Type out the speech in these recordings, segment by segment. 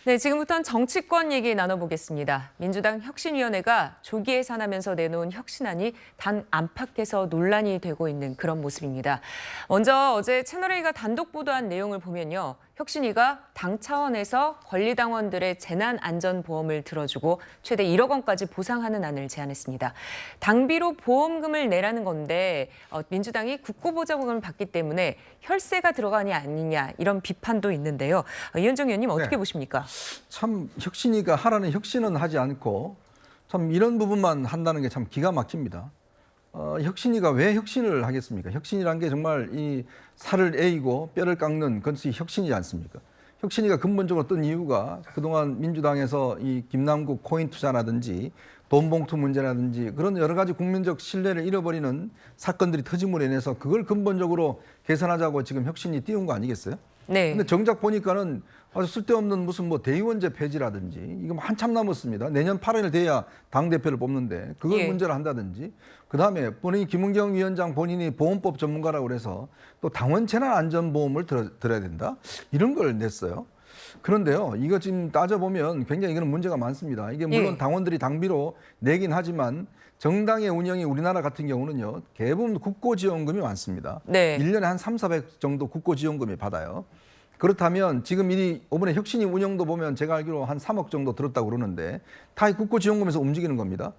네, 지금부터는 정치권 얘기 나눠보겠습니다. 민주당 혁신위원회가 조기 예산하면서 내놓은 혁신안이 당 안팎에서 논란이 되고 있는 그런 모습입니다. 먼저 어제 채널A가 단독 보도한 내용을 보면요. 혁신위가 당 차원에서 권리당원들의 재난안전보험을 들어주고 최대 1억 원까지 보상하는 안을 제안했습니다. 당비로 보험금을 내라는 건데 민주당이 국고보조금을 받기 때문에 혈세가 들어가니 아니냐 이런 비판도 있는데요. 이현정 의원님 어떻게 보십니까? 참 혁신위가 하라는 혁신은 하지 않고 참 이런 부분만 한다는 게 참 기가 막힙니다. 혁신위가 왜 혁신을 하겠습니까? 혁신이란 게 정말 이 살을 에이고 뼈를 깎는 것이 혁신이지 않습니까? 혁신위가 근본적으로 뜬 이유가 그동안 민주당에서 이 김남국 코인 투자라든지 돈 봉투 문제라든지 그런 여러 가지 국민적 신뢰를 잃어버리는 사건들이 터짐으로 인해서 그걸 근본적으로 개선하자고 지금 혁신이 띄운 거 아니겠어요? 네. 근데 정작 보니까는 아주 쓸데없는 무슨 뭐 대의원제 폐지라든지 이거 뭐 한참 남았습니다. 내년 8월 돼야 당대표를 뽑는데 그걸 예. 문제로 한다든지 그다음에 본인이 김은경 위원장 본인이 보험법 전문가라고 그래서 또 당원 재난안전보험을 들어야 된다. 이런 걸 냈어요. 그런데요, 이거 지금 따져보면 굉장히 이거는 문제가 많습니다. 이게 물론 예. 당원들이 당비로 내긴 하지만 정당의 운영이 우리나라 같은 경우는요, 대부분 국고지원금이 많습니다. 네. 1년에 한 3, 400 정도 국고지원금이 받아요. 그렇다면 지금 이번에 혁신위 운영도 보면 제가 알기로 한 3억 정도 들었다고 그러는데 다 국고지원금에서 움직이는 겁니다.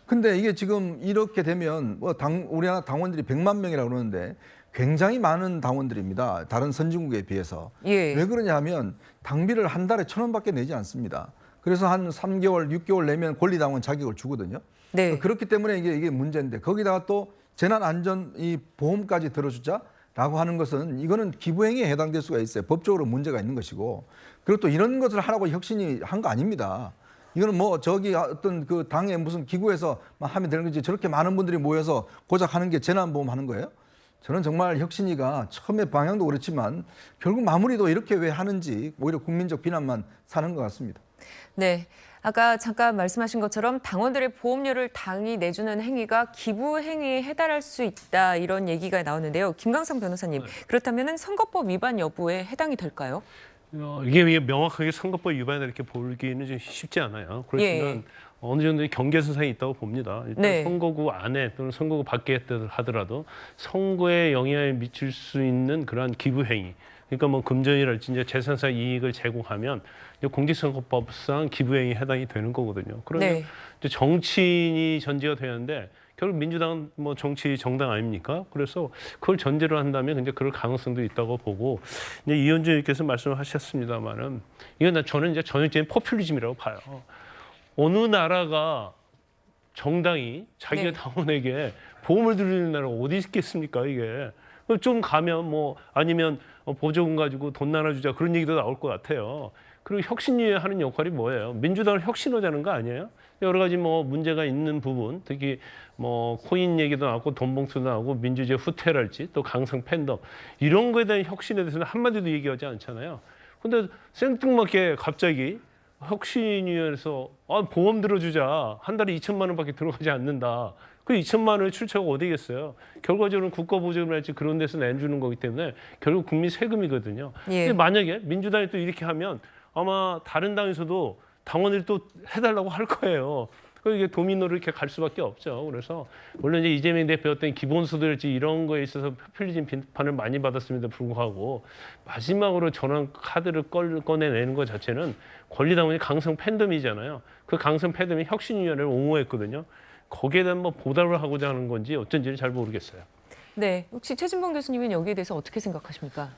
근데 이게 지금 이렇게 되면 뭐 우리나라 당원들이 100만 명이라고 그러는데 굉장히 많은 당원들입니다. 다른 선진국에 비해서. 예. 왜 그러냐 하면 당비를 한 달에 1,000원밖에 내지 않습니다. 그래서 한 3개월, 6개월 내면 권리당원 자격을 주거든요. 네. 그렇기 때문에 이게 문제인데 거기다가 또 재난안전 이 보험까지 들어주자라고 하는 것은 이거는 기부행위에 해당될 수가 있어요. 법적으로 문제가 있는 것이고 그리고 또 이런 것을 하라고 혁신이 한 거 아닙니다. 이거는 뭐 저기 어떤 그 당에 무슨 기구에서 하면 되는 거지 저렇게 많은 분들이 모여서 고작 하는 게 재난보험 하는 거예요? 저는 정말 혁신위가 처음에 방향도 그렇지만 결국 마무리도 이렇게 왜 하는지 오히려 국민적 비난만 사는 것 같습니다. 네. 아까 잠깐 말씀하신 것처럼 당원들의 보험료를 당이 내주는 행위가 기부 행위에 해당할 수 있다 이런 얘기가 나오는데요. 김광상 변호사님, 그렇다면 선거법 위반 여부에 해당이 될까요? 이게 명확하게 선거법 위반을 이렇게 보기는 좀 쉽지 않아요. 그렇지만 어느 정도의 경계선상이 있다고 봅니다. 일단 네. 선거구 안에 또는 선거구 밖에 하더라도 선거에 영향을 미칠 수 있는 그러한 기부 행위. 그러니까 뭐 금전이랄지 이제 재산상 이익을 제공하면 공직선거법상 기부행위에 해당이 되는 거거든요. 그러면 네. 이제 정치인이 전제가 되는데 결국 민주당은 뭐 정치 정당 아닙니까? 그래서 그걸 전제로 한다면 이제 그럴 가능성도 있다고 보고 이제 이현주 의원께서 말씀하셨습니다만은 이건 저는 이제 전형적인 포퓰리즘이라고 봐요. 어느 나라가 정당이 자기가 네. 당원에게 보험을 드리는 나라가 어디 있겠습니까 이게? 좀 가면 뭐 아니면 보조금 가지고 돈 나눠주자 그런 얘기도 나올 것 같아요. 그리고 혁신위에 하는 역할이 뭐예요? 민주당을 혁신하자는 거 아니에요? 여러 가지 뭐 문제가 있는 부분, 특히 뭐 코인 얘기도 나왔고 돈봉투도 나오고 민주주의 후퇴랄지 또 강성 팬덤 이런 거에 대한 혁신에 대해서는 한마디도 얘기하지 않잖아요. 근데 생뚱맞게 갑자기 혁신위원회에서 보험 들어주자 한 달에 2천만 원밖에 들어가지 않는다. 그 2천만 원의 출처가 어디겠어요? 결과적으로는 국가보조금이랄지 그런 데서 내주는 거기 때문에 결국 국민 세금이거든요. 예. 근데 만약에 민주당이 또 이렇게 하면 아마 다른 당에서도 당원을 또 해달라고 할 거예요. 이게 도미노로 이렇게 갈 수밖에 없죠. 그래서 물론 이제 이재명 대표 어떤 기본소득이랄지 이런 거에 있어서 포퓰리즘 비판을 많이 받았음에도 불구하고 마지막으로 전환 카드를 꺼내내는 것 자체는 권리당원이 강성 팬덤이잖아요. 그 강성 팬덤이 혁신위원회를 옹호했거든요. 거기에 대한 뭐 보답을 하고자 하는 건지 어쩐지는 잘 모르겠어요. 네. 혹시 최진봉 교수님은 여기에 대해서 어떻게 생각하십니까?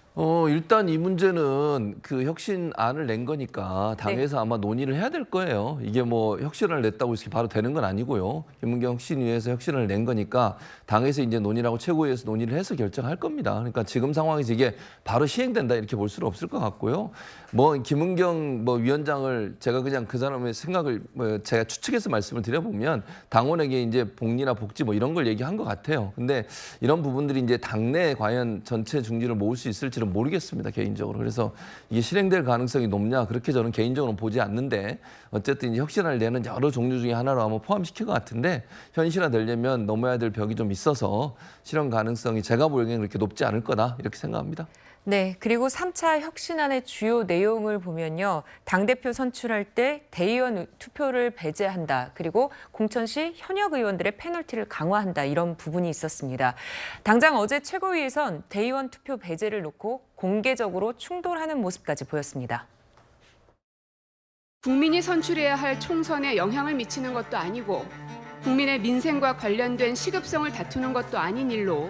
일단 이 문제는 그 혁신안을 낸 거니까 당에서 아마 논의를 해야 될 거예요. 이게 뭐 혁신안을 냈다고 이렇게 바로 되는 건 아니고요. 김은경 혁신위에서 혁신안을 낸 거니까 당에서 이제 논의를 하고 최고위에서 논의를 해서 결정할 겁니다. 그러니까 지금 상황에서 이게 바로 시행된다 이렇게 볼 수는 없을 것 같고요. 뭐 김은경 위원장을 제가 그냥 그 사람의 생각을 제가 추측해서 말씀을 드려보면 당원에게 이제 복리나 복지 뭐 이런 걸 얘기한 것 같아요. 근데 이런 부분들이 이제 당내에 과연 전체 중지를 모을 수 있을지는 모르겠습니다, 개인적으로. 그래서 이게 실행될 가능성이 높냐 그렇게 저는 개인적으로는 보지 않는데 어쨌든 이제 혁신안을 내는 여러 종류 중에 하나로 아마 포함시킬 것 같은데 현실화되려면 넘어야 될 벽이 좀 있어서 실현 가능성이 제가 보기에는 그렇게 높지 않을 거다 이렇게 생각합니다. 네, 그리고 3차 혁신안의 주요 내용을 보면요. 당대표 선출할 때 대의원 투표를 배제한다. 그리고 공천시 현역 의원들의 페널티를 강화한다. 이런 부분이 있었습니다. 당장 어제 최고위에선 대의원 투표 배제를 놓고 공개적으로 충돌하는 모습까지 보였습니다. 국민이 선출해야 할 총선에 영향을 미치는 것도 아니고 국민의 민생과 관련된 시급성을 다투는 것도 아닌 일로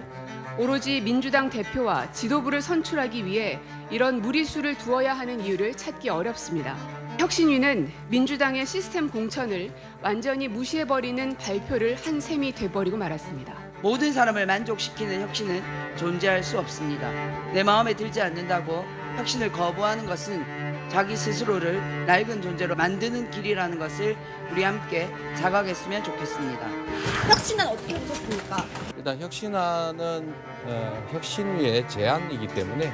오로지 민주당 대표와 지도부를 선출하기 위해 이런 무리수를 두어야 하는 이유를 찾기 어렵습니다. 혁신위는 민주당의 시스템 공천을 완전히 무시해버리는 발표를 한 셈이 돼버리고 말았습니다. 모든 사람을 만족시키는 혁신은 존재할 수 없습니다. 내 마음에 들지 않는다고 혁신을 거부하는 것은 자기 스스로를 낡은 존재로 만드는 길이라는 것을 우리 함께 자각했으면 좋겠습니다. 혁신은 어떻게 보셨습니까? 일단 혁신안은 혁신위의 제안이기 때문에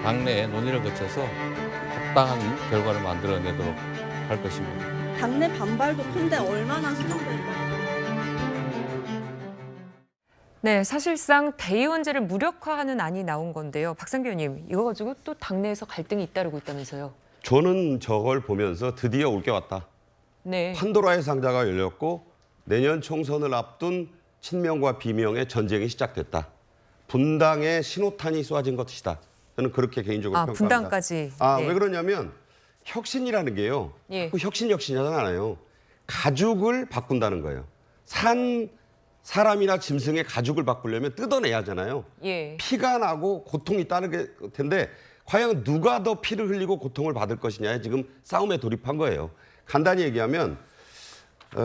당내 논의를 거쳐서 합당한 결과를 만들어내도록 할 것입니다. 당내 반발도 큰데 얼마나 수정될까요? 네, 사실상 대의원제를 무력화하는 안이 나온 건데요. 박상규 의원님, 이거 가지고 또 당내에서 갈등이 잇따르고 있다면서요. 저는 저걸 보면서 드디어 올 게 왔다. 네. 판도라의 상자가 열렸고 내년 총선을 앞둔 친명과 비명의 전쟁이 시작됐다. 분당의 신호탄이 쏘아진 것이다. 저는 그렇게 개인적으로 평가합니다. 분당까지. 네. 왜 그러냐면 혁신이라는 게요. 예. 그 혁신 하잖아요. 가죽을 바꾼다는 거예요. 사람이나 짐승의 가죽을 바꾸려면 뜯어내야 하잖아요. 예. 피가 나고 고통이 따를 텐데 과연 누가 더 피를 흘리고 고통을 받을 것이냐에 지금 싸움에 돌입한 거예요. 간단히 얘기하면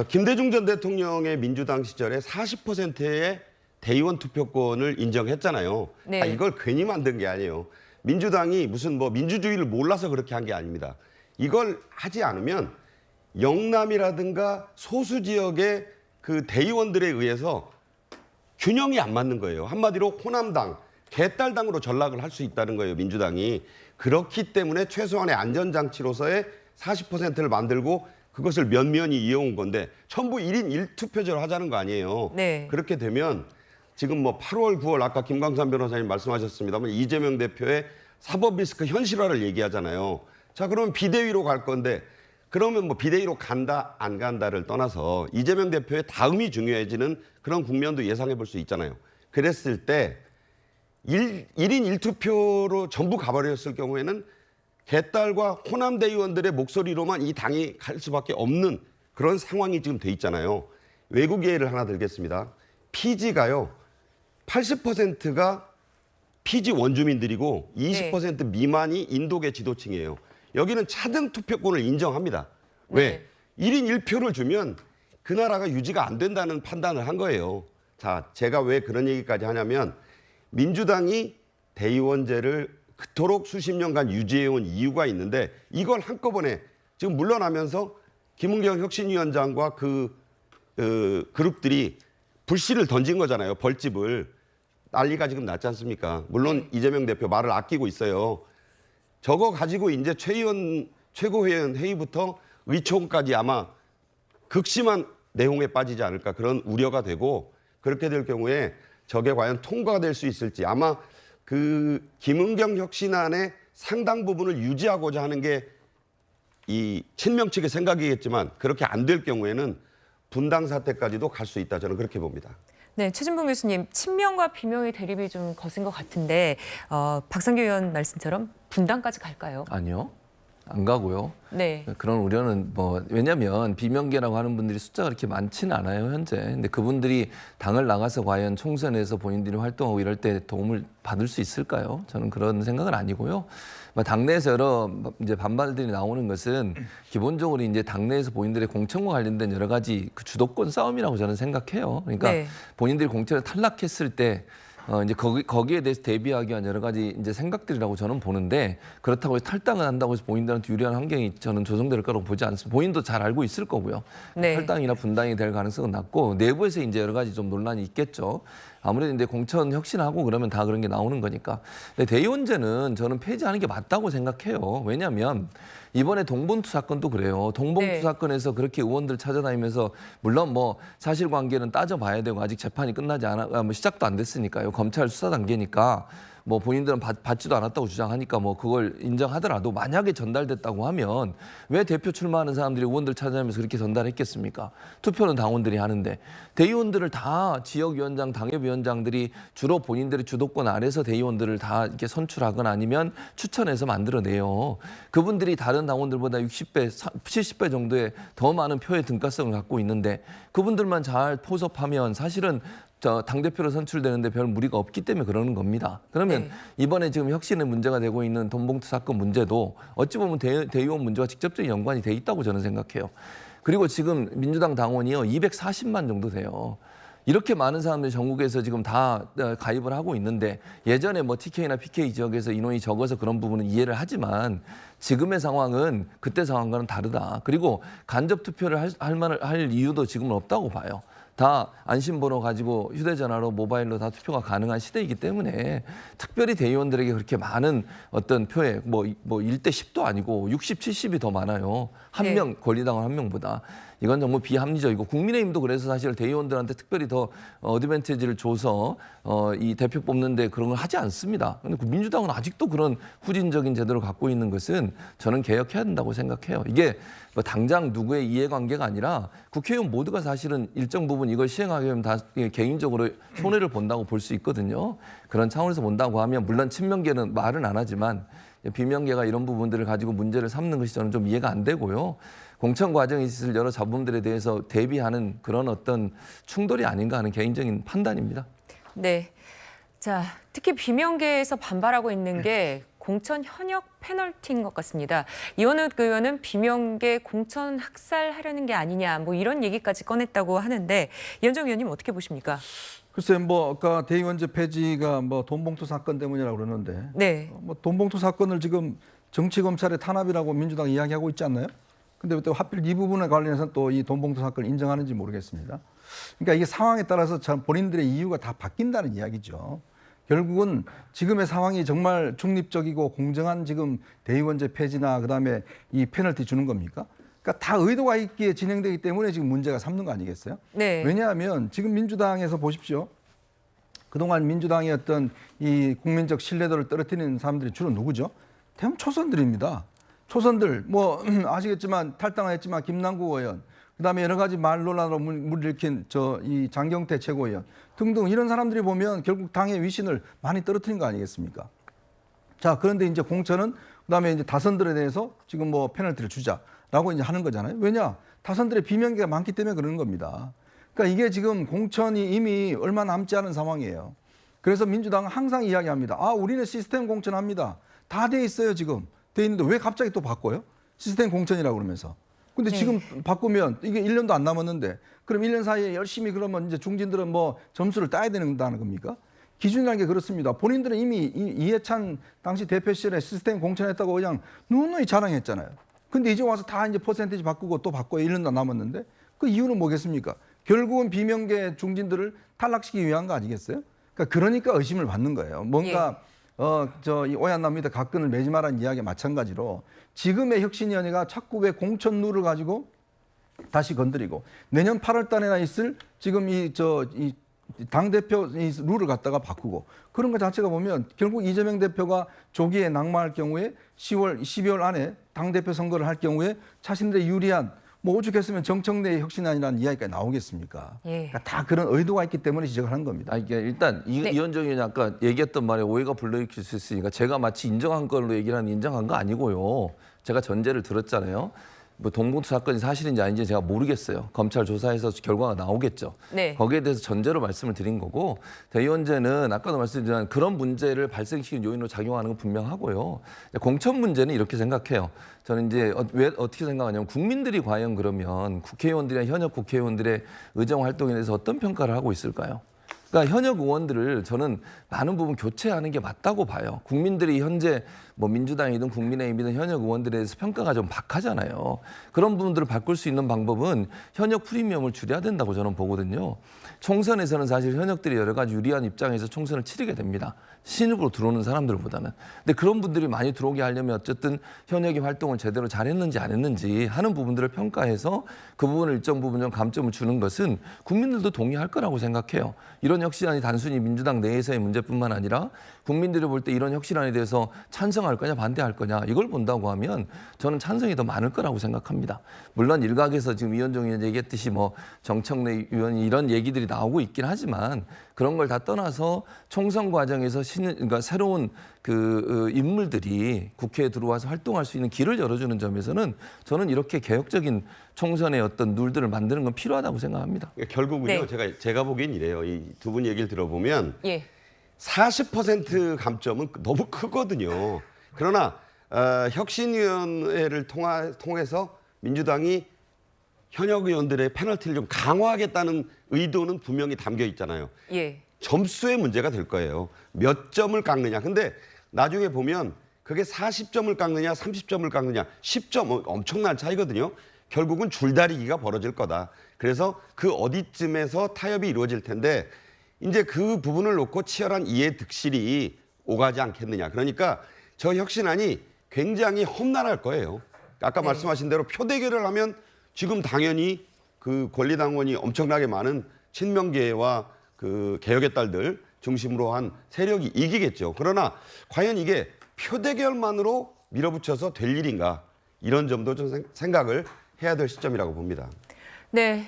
김대중 전 대통령의 민주당 시절에 40%의 대의원 투표권을 인정했잖아요. 네. 이걸 괜히 만든 게 아니에요. 민주당이 무슨 민주주의를 몰라서 그렇게 한 게 아닙니다. 이걸 하지 않으면 영남이라든가 소수 지역의 그 대의원들에 의해서 균형이 안 맞는 거예요. 한마디로 호남당, 개딸당으로 전락을 할 수 있다는 거예요, 민주당이. 그렇기 때문에 최소한의 안전장치로서의 40%를 만들고 그것을 면면히 이어온 건데 전부 1인 1투표제로 하자는 거 아니에요. 네. 그렇게 되면 지금 8월, 9월 아까 김광삼 변호사님 말씀하셨습니다만 이재명 대표의 사법 리스크 현실화를 얘기하잖아요. 자, 그러면 비대위로 갈 건데 그러면 비대위로 간다, 안 간다를 떠나서 이재명 대표의 다음이 중요해지는 그런 국면도 예상해 볼 수 있잖아요. 그랬을 때 1인 1투표로 전부 가버렸을 경우에는 개딸과 호남 대의원들의 목소리로만 이 당이 갈 수밖에 없는 그런 상황이 지금 돼 있잖아요. 외국 예를 하나 들겠습니다. 피지가요. 80%가 피지 원주민들이고 20% 미만이 인도계 지도층이에요. 여기는 차등 투표권을 인정합니다. 왜? 1인 1표를 주면 그 나라가 유지가 안 된다는 판단을 한 거예요. 자, 제가 왜 그런 얘기까지 하냐면 민주당이 대의원제를 그토록 수십 년간 유지해온 이유가 있는데 이걸 한꺼번에 지금 물러나면서 김은경 혁신위원장과 그 그룹들이 불씨를 던진 거잖아요. 벌집을. 난리가 지금 났지 않습니까? 물론 이재명 대표 말을 아끼고 있어요. 저거 가지고 이제 최고위원 회의부터 의총까지 아마 극심한 내용에 빠지지 않을까 그런 우려가 되고 그렇게 될 경우에 저게 과연 통과가 될 수 있을지 아마 그 김은경 혁신안의 상당 부분을 유지하고자 하는 게 이 친명 측의 생각이겠지만 그렇게 안 될 경우에는 분당 사태까지도 갈 수 있다 저는 그렇게 봅니다. 네, 최진봉 교수님, 친명과 비명의 대립이 좀 거센 것 같은데 박상규 의원 말씀처럼 분당까지 갈까요? 아니요. 안 가고요. 네. 그런 우려는 왜냐하면 비명계라고 하는 분들이 숫자가 그렇게 많지는 않아요 현재. 근데 그분들이 당을 나가서 과연 총선에서 본인들이 활동하고 이럴 때 도움을 받을 수 있을까요? 저는 그런 생각은 아니고요. 당내에서 여러 이제 반발들이 나오는 것은 기본적으로 이제 당내에서 본인들의 공천과 관련된 여러 가지 그 주도권 싸움이라고 저는 생각해요. 그러니까 네. 본인들이 공천을 탈락했을 때. 이제 거기에 대해서 대비하기 위한 여러 가지 이제 생각들이라고 저는 보는데 그렇다고 해서 탈당을 한다고 해서 본인들한테 유리한 환경이 저는 조성될 거라고 보지 않습니다. 본인도 잘 알고 있을 거고요. 네. 탈당이나 분당이 될 가능성은 낮고 내부에서 이제 여러 가지 좀 논란이 있겠죠. 아무래도 이제 공천 혁신하고 그러면 다 그런 게 나오는 거니까. 근데 대의원제는 저는 폐지하는 게 맞다고 생각해요. 왜냐하면 이번에 동봉투 사건도 그래요. 동봉투 네. 사건에서 그렇게 의원들 찾아다니면서 물론 사실관계는 따져봐야 되고 아직 재판이 끝나지 않아 시작도 안 됐으니까요. 검찰 수사 단계니까 뭐 본인들은 받지도 않았다고 주장하니까 뭐 그걸 인정하더라도 만약에 전달됐다고 하면 왜 대표 출마하는 사람들이 의원들 찾아내면서 그렇게 전달했겠습니까? 투표는 당원들이 하는데 대의원들을 다 지역위원장, 당협위원장들이 주로 본인들의 주도권 아래서 대의원들을 다 이렇게 선출하거나 아니면 추천해서 만들어내요. 그분들이 다른 당원들보다 60배, 70배 정도의 더 많은 표의 등가성을 갖고 있는데 그분들만 잘 포섭하면 사실은 당대표로 선출되는데 별 무리가 없기 때문에 그러는 겁니다. 그러면 이번에 지금 혁신의 문제가 되고 있는 돈봉투 사건 문제도 어찌 보면 대의원 문제와 직접적인 연관이 돼 있다고 저는 생각해요. 그리고 지금 민주당 당원이요 240만 정도 돼요. 이렇게 많은 사람들이 전국에서 지금 다 가입을 하고 있는데 예전에 뭐 TK나 PK 지역에서 인원이 적어서 그런 부분은 이해를 하지만 지금의 상황은 그때 상황과는 다르다. 그리고 간접 투표를 할 이유도 지금은 없다고 봐요. 다 안심번호 가지고 휴대전화로 모바일로 다 투표가 가능한 시대이기 때문에 특별히 대의원들에게 그렇게 많은 어떤 표에 뭐 1대 10도 아니고 60, 70이 더 많아요. 한 명, 권리당원 한 명보다. 이건 정말 비합리적이고 국민의힘도 그래서 사실 대의원들한테 특별히 더 어드밴티지를 줘서 이 대표 뽑는데 그런 걸 하지 않습니다. 그런데 민주당은 아직도 그런 후진적인 제도를 갖고 있는 것은 저는 개혁해야 된다고 생각해요. 이게 뭐 당장 누구의 이해관계가 아니라 국회의원 모두가 사실은 일정 부분 이걸 시행하게 되면 다 개인적으로 손해를 본다고 볼 수 있거든요. 그런 차원에서 본다고 하면 물론 친명계는 말은 안 하지만 비명계가 이런 부분들을 가지고 문제를 삼는 것이 저는 좀 이해가 안 되고요. 공천 과정에 있을 여러 잡음들에 대해서 대비하는 그런 어떤 충돌이 아닌가 하는 개인적인 판단입니다. 네. 자, 특히 비명계에서 반발하고 있는 게 공천 현역 페널티인 것 같습니다. 이원욱 의원은 비명계 공천 학살하려는 게 아니냐 뭐 이런 얘기까지 꺼냈다고 하는데 이현정 의원님 어떻게 보십니까? 글쎄 뭐 아까 대의원제 폐지가 뭐 돈봉투 사건 때문이라고 그러는데 네. 뭐 돈봉투 사건을 지금 정치 검찰의 탄압이라고 민주당 이야기하고 있지 않나요? 근데 또 하필 이 부분에 관련해서 또 이 돈봉투 사건을 인정하는지 모르겠습니다. 그러니까 이게 상황에 따라서 참 본인들의 이유가 다 바뀐다는 이야기죠. 결국은 지금의 상황이 정말 중립적이고 공정한 지금 대의원제 폐지나 그다음에 이 페널티 주는 겁니까? 그러니까 다 의도가 있기에 진행되기 때문에 지금 문제가 삼는 거 아니겠어요? 네. 왜냐하면 지금 민주당에서 보십시오. 그동안 민주당의 어떤 이 국민적 신뢰도를 떨어뜨리는 사람들이 주로 누구죠? 대부분 초선들입니다. 초선들 뭐 아시겠지만 탈당했지만 김남국 의원, 그다음에 여러 가지 말 논란으로 물일으킨 이 장경태 최고위원 등등 이런 사람들이 보면 결국 당의 위신을 많이 떨어뜨린 거 아니겠습니까? 자, 그런데 이제 공천은 그다음에 이제 다선들에 대해서 지금 뭐 페널티를 주자라고 이제 하는 거잖아요. 왜냐? 다선들의 비명계가 많기 때문에 그러는 겁니다. 그러니까 이게 지금 공천이 이미 얼마 남지 않은 상황이에요. 그래서 민주당은 항상 이야기합니다. 아, 우리는 시스템 공천합니다. 다 돼 있어요, 지금. 돼 있는데 왜 갑자기 또 바꿔요? 시스템 공천이라고 그러면서. 근데 지금 바꾸면 이게 1년도 안 남았는데 그럼 1년 사이에 열심히 그러면 이제 중진들은 뭐 점수를 따야 된다는 겁니까? 기준이라는 게 그렇습니다. 본인들은 이미 이해찬 당시 대표 시절에 시스템 공천했다고 그냥 누누이 자랑했잖아요. 근데 이제 와서 다 이제 퍼센티지 바꾸고 또 바꿔요. 1년도 안 남았는데 그 이유는 뭐겠습니까? 결국은 비명계 중진들을 탈락시키기 위한 거 아니겠어요? 그러니까 의심을 받는 거예요. 뭔가 이 오얏나무에다 각근을 매지 마라는 이야기와 마찬가지로 지금의 혁신위원회가 자꾸 왜 공천 룰을 가지고 다시 건드리고 내년 8월 달에나 있을 지금 이 당대표 룰을 갖다가 바꾸고 그런 것 자체가 보면 결국 이재명 대표가 조기에 낙마할 경우에 12월 안에 당대표 선거를 할 경우에 자신들의 유리한 뭐 오죽했으면 정청래의 혁신안이라는 이야기가 나오겠습니까? 그러니까 다 그런 의도가 있기 때문에 지적을 하는 겁니다. 이게 일단 이현정 의원이 아까 얘기했던 말에 오해가 불러일으킬 수 있으니까 제가 마치 인정한 걸로 얘기를 하는 인정한 거 아니고요. 제가 전제를 들었잖아요. 뭐 돈봉투 사건이 사실인지 아닌지 제가 모르겠어요. 검찰 조사에서 결과가 나오겠죠. 네. 거기에 대해서 전제로 말씀을 드린 거고 대의원제는 아까도 말씀드렸지만 그런 문제를 발생시키는 요인으로 작용하는 건 분명하고요. 공천 문제는 이렇게 생각해요. 저는 이제 왜 어떻게 생각하냐면 국민들이 과연 그러면 국회의원들이나 현역 국회의원들의 의정 활동에 대해서 어떤 평가를 하고 있을까요? 그러니까 현역 의원들을 저는 많은 부분 교체하는 게 맞다고 봐요. 국민들이 현재 뭐 민주당이든 국민의힘이든 현역 의원들에 대해서 평가가 좀 박하잖아요. 그런 부분들을 바꿀 수 있는 방법은 현역 프리미엄을 줄여야 된다고 저는 보거든요. 총선에서는 사실 현역들이 여러 가지 유리한 입장에서 총선을 치르게 됩니다. 신입으로 들어오는 사람들보다는. 근데 그런 분들이 많이 들어오게 하려면 어쨌든 현역의 활동을 제대로 잘했는지 안 했는지 하는 부분들을 평가해서 그 부분을 일정 부분 좀 감점을 주는 것은 국민들도 동의할 거라고 생각해요. 이런 혁신안이 단순히 민주당 내에서의 문제뿐만 아니라 국민들이 볼 때 이런 혁신안에 대해서 찬성할 거냐 반대할 거냐 이걸 본다고 하면 저는 찬성이 더 많을 거라고 생각합니다. 물론 일각에서 지금 이현정 의원 얘기했듯이 뭐 정청래 의원이 이런 얘기들이 나오고 있긴 하지만 그런 걸 다 떠나서 총선 과정에서 그러니까 새로운 그 인물들이 국회에 들어와서 활동할 수 있는 길을 열어주는 점에서는 저는 이렇게 개혁적인 총선의 어떤 룰들을 만드는 건 필요하다고 생각합니다. 결국은요, 네. 제가 보기엔 이래요. 이 두 분 얘기를 들어보면 예. 40% 감점은 너무 크거든요. 그러나 혁신위원회를 통해서 민주당이 현역 의원들의 페널티를 좀 강화하겠다는 의도는 분명히 담겨 있잖아요. 예. 점수의 문제가 될 거예요. 몇 점을 깎느냐. 근데 나중에 보면 그게 40점을 깎느냐 30점을 깎느냐 10점 엄청난 차이거든요. 결국은 줄다리기가 벌어질 거다. 그래서 그 어디쯤에서 타협이 이루어질 텐데 이제 그 부분을 놓고 치열한 이해 득실이 오가지 않겠느냐. 그러니까 저 혁신안이 굉장히 험난할 거예요. 아까 네. 말씀하신 대로 표대결을 하면 지금 당연히 그 권리당원이 엄청나게 많은 친명계와 그 개혁의 딸들 중심으로 한 세력이 이기겠죠. 그러나 과연 이게 표대결만으로 밀어붙여서 될 일인가 이런 점도 좀 생각을 해야 될 시점이라고 봅니다. 네.